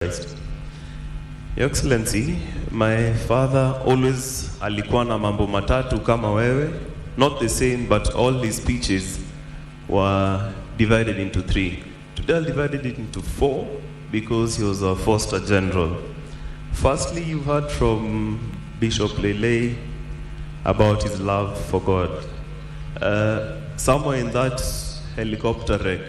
Your Excellency, my father always alikuwa na mambo matatu kama wewe, not the same, but all his speeches were divided into three. Today I divided it into four because he was a Foster General. Firstly, you heard from Bishop Lele about his love for God. Somewhere in that helicopter wreck,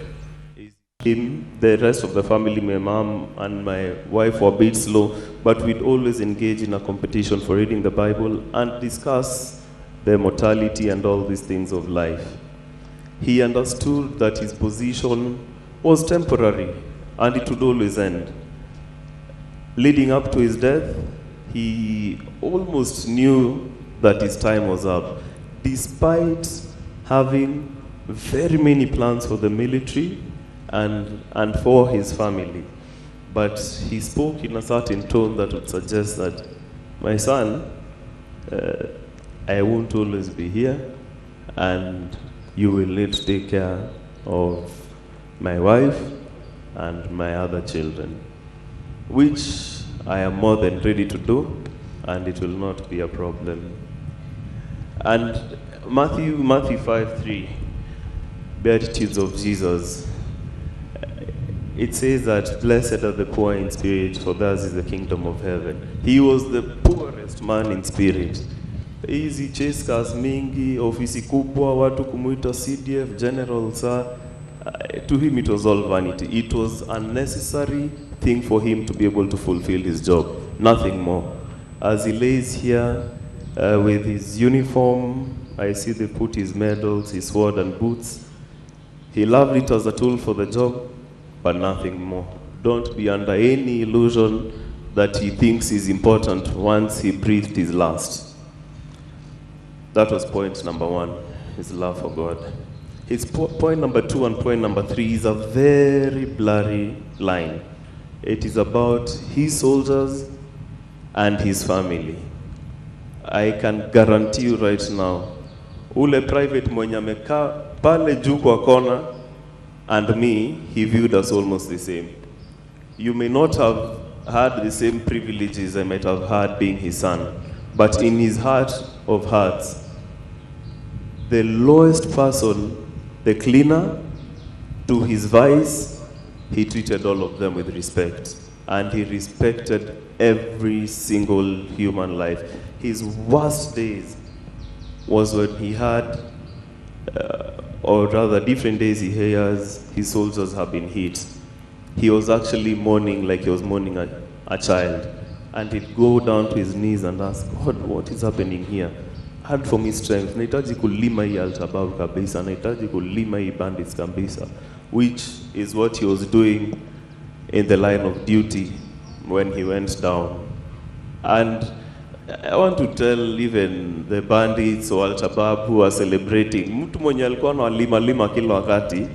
him, the rest of the family, my mom and my wife were a bit slow, but we'd always engage in a competition for reading the Bible and discuss the mortality and all these things of life. He understood that his position was temporary and it would always end. Leading up to his death, he almost knew that his time was up, despite having very many plans for the military and for his family. But he spoke in a certain tone that would suggest that, my son, I won't always be here, and you will need to take care of my wife and my other children, which I am more than ready to do, and it will not be a problem. And Matthew 5:3, Beatitudes of Jesus, it says that blessed are the poor in spirit, for theirs is the kingdom of heaven. He was the poorest man in spirit. Hizi chase cars mingi, ofisi kubwa, watu kumuita CDF, general sir, to him it was all vanity. It was a necessary thing for him to be able to fulfill his job, nothing more. As he lays here with his uniform, I see they put his medals, his sword and boots. He loved it as a tool for the job, but nothing more. Don't be under any illusion that he thinks is important once he breathed his last. That was point number one, his love for God. His point number two and point number three is a very blurry line. It is about his soldiers and his family. I can guarantee you right now, ule private mwenye amekaa pale juu kwa kona and me, he viewed us almost the same. You may not have had the same privileges I might have had being his son, but in his heart of hearts, the lowest person, the cleaner, to his vice, he treated all of them with respect. And he respected every single human life. His worst days was when he had, or rather different days he hears his soldiers have been hit. He was actually mourning like he was mourning a child. And he'd go down to his knees and ask, God, what is happening here? Hard for me strength. Nahitaji kulima hii Al-Shabaab kabisa. Nahitaji kulima hii bandits kabisa. Which is what he was doing in the line of duty when he went down. And I want to tell even the bandits or Al-Shabaab who are celebrating, mtu mwenye alikuwa analima kila wakati,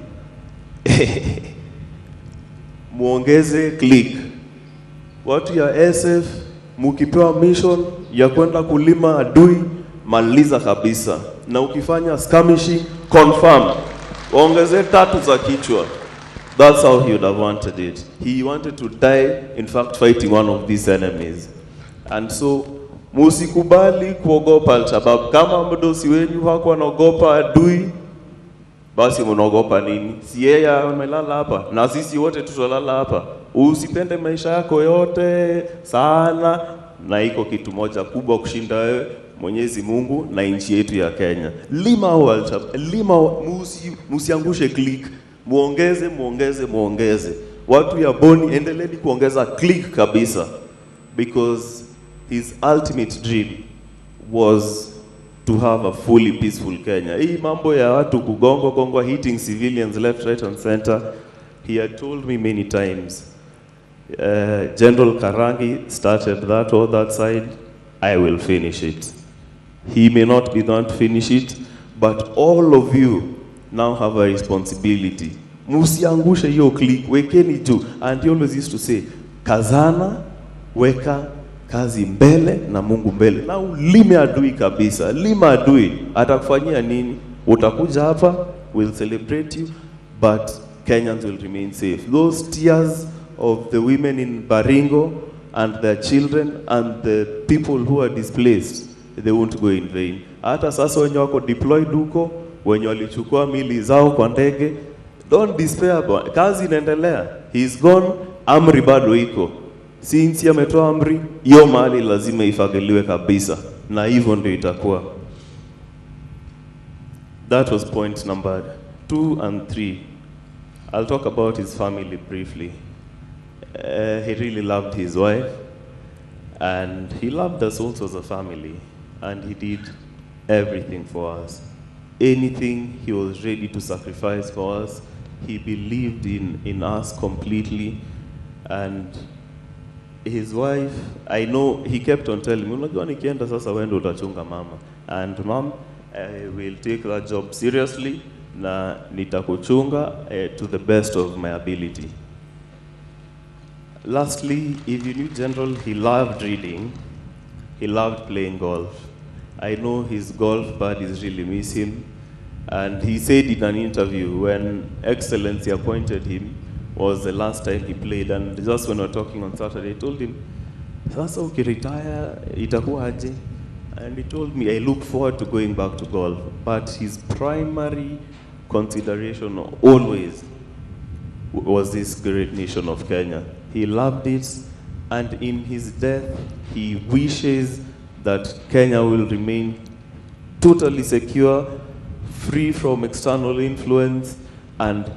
muongeze click. Watu ya SF, mukipewa mission ya kwenda kulima adui, maliza kabisa. Na ukifanya skirmishing, confirm. Waongeze 3 za kichwa. That's how he would have wanted it. He wanted to die, in fact, fighting one of these enemies. And so, musikubali kuogopa Al-Shabaab. Kama mdosi wenyu hakuwa anaogopa adui, basi mnaogopa nini? Si yeye amelala hapa, na sisi wote tutalala hapa. Usipende maisha yako yote sana, na iko kitu moja kubwa kushinda wewe, Mwenyezi Mungu na nchi yetu ya Kenya. Lima Al-Shabaab, lima, musiangushe click. Muongeze. Watu ya Boni, endeleeni kuongeza click kabisa. Because his ultimate dream was to have a fully peaceful Kenya. Hii mambo ya watu kugongwa, hitting civilians left, right and center, he had told me many times, General Karangi started that or that side, I will finish it. He may not be the one to finish it, but all of you now have a responsibility. Musiangushe hiyo click, wekeni juu. And he always used to say, kazana, weka kazi mbele na Mungu mbele. Na ulime adui kabisa. Lima adui, atakufanyia nini? Utakuja hapa, we'll celebrate you, but Kenyans will remain safe. Those tears of the women in Baringo and their children and the people who are displaced, they won't go in vain. Hata sasa wenye wako deployed huko, wenye walichukua mili zao kwa ndege, don't despair, kazi inaendelea. He's gone, amri bado iko. Since ametoa amri, hiyo mali lazima ifagiliwe kabisa, na hivyo ndio itakuwa. That was point number 2 and 3. I'll talk about his family briefly. He really loved his wife, and he loved us also as a family, and he did everything for us. Anything he was ready to sacrifice for us. He believed in us completely, and his wife, I know he kept on telling me, unajua nikienda sasa wewe ndio utachunga mama, and mom, I will take that job seriously na nitakuchunga to the best of my ability. Lastly, if you knew General, he loved reading, he loved playing golf. I know his golf buddies really miss him, and he said in an interview when Excellency appointed him was the last time he played, and just when we were talking on Saturday, I told him, sasa ukiretire itakuwa aje? And he told me, I look forward to going back to golf, but his primary consideration always was this great nation of Kenya. He loved it, and in his death, he wishes that Kenya will remain totally secure, free from external influence, and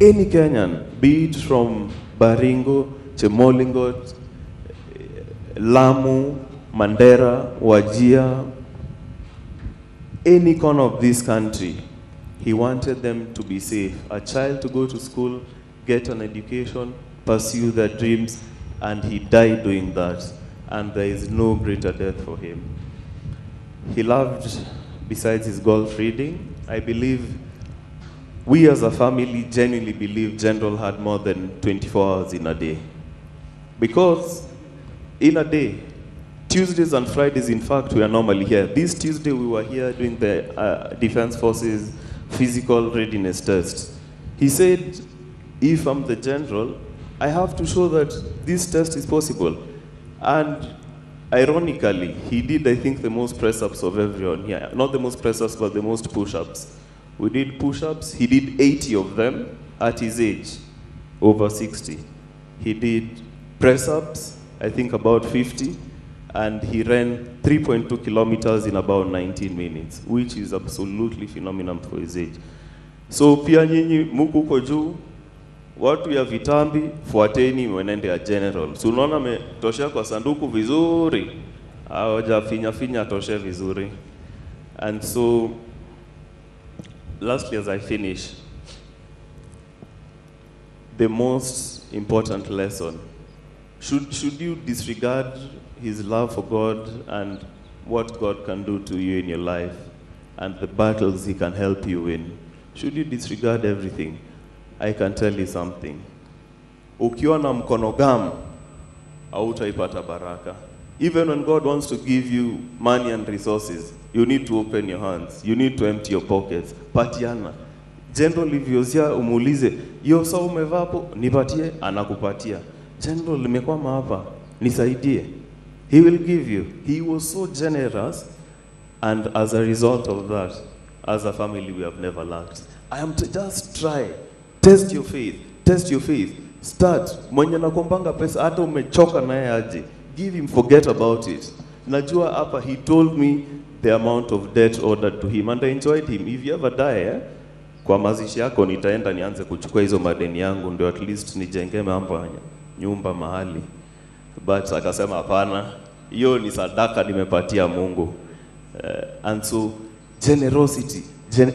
any Kenyan, be it from Baringo, Chemolingot, Lamu, Mandera, Wajir, any corner of this country, he wanted them to be safe. A child to go to school, get an education, pursue their dreams, and he died doing that. And there is no greater death for him. He loved, besides his golf reading, I believe, we as a family genuinely believe General had more than 24 hours in a day. Because in a day, Tuesdays and Fridays, in fact, we are normally here. This Tuesday, we were here doing the Defense Forces physical readiness test. He said, if I'm the general, I have to show that this test is possible. And ironically, he did, I think, the most press-ups of everyone here. Not the most press-ups, but the most push-ups. We did push-ups. He did 80 of them at his age, over 60. He did press-ups, I think about 50, and he ran 3.2 kilometers in about 19 minutes, which is absolutely phenomenal for his age. So pia nyinyi muko huko juu, watu ya vitambi, fuateni mwenende ya general. So unaona metoshea kwa sanduku vizuri, hawaja finya toshe vizuri. And so, lastly, as I finish, the most important lesson, should you disregard his love for God and what God can do to you in your life and the battles he can help you win? Should you disregard everything? I can tell you something. Ukiwa na mkono gamu, hautaipata baraka. Even when God wants to give you money and resources, you need to open your hands. You need to empty your pockets. Patiana. General livyozia umuulize, yo saa umevaa hapo, nipatie, anakupatia. General limekwama hapa, nisaidie. He will give you. He was so generous, and as a result of that, as a family, we have never lacked. I am to just try. Test your faith. Test your faith. Start. Mwenye nakumbanga pesa, hata umechoka naye aje. Give him, forget about it. Najua hapa, he told me the amount of debt ordered to him, and I enjoyed him. If you ever die, kwa mazishi yako nitaenda nianze kuchukua hizo madeni yangu, ndio at least nijenge mambo nyumba mahali. But akasema hapana, hiyo ni sadaka nimepatia Mungu. And so generosity,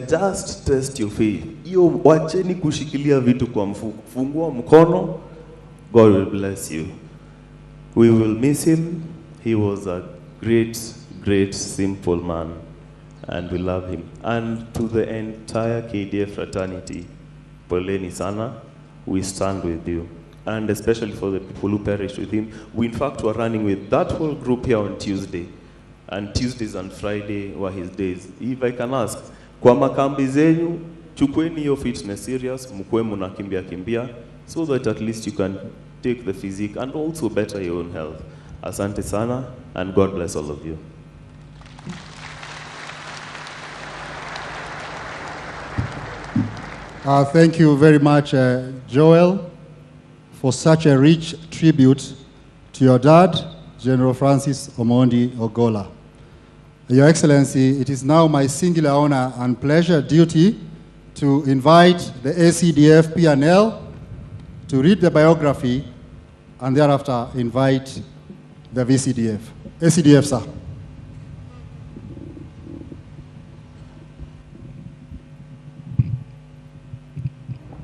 just test your faith. Hiyo wacheni kushikilia vitu kwa mfuko. Fungua mkono, God will bless you. We will miss him. He was a great simple man, and we love him. And to the entire KDF fraternity, poleni sana, we stand with you. And especially for the people who perished with him. We in fact were running with that whole group here on Tuesday. And Tuesdays and Friday were his days. If I can ask, kwa makambi zenyu, chukweni your fitness serious, mkwe munakimbia kimbia, so that at least you can take the physique, and also better your own health. Asante sana, and God bless all of you. Thank you very much, Joel, for such a rich tribute to your dad, General Francis Omondi Ogolla. Your Excellency, it is now my singular honor and pleasure duty to invite the ACDF P&L to read the biography and thereafter invite the VCDF. ACDF, sir.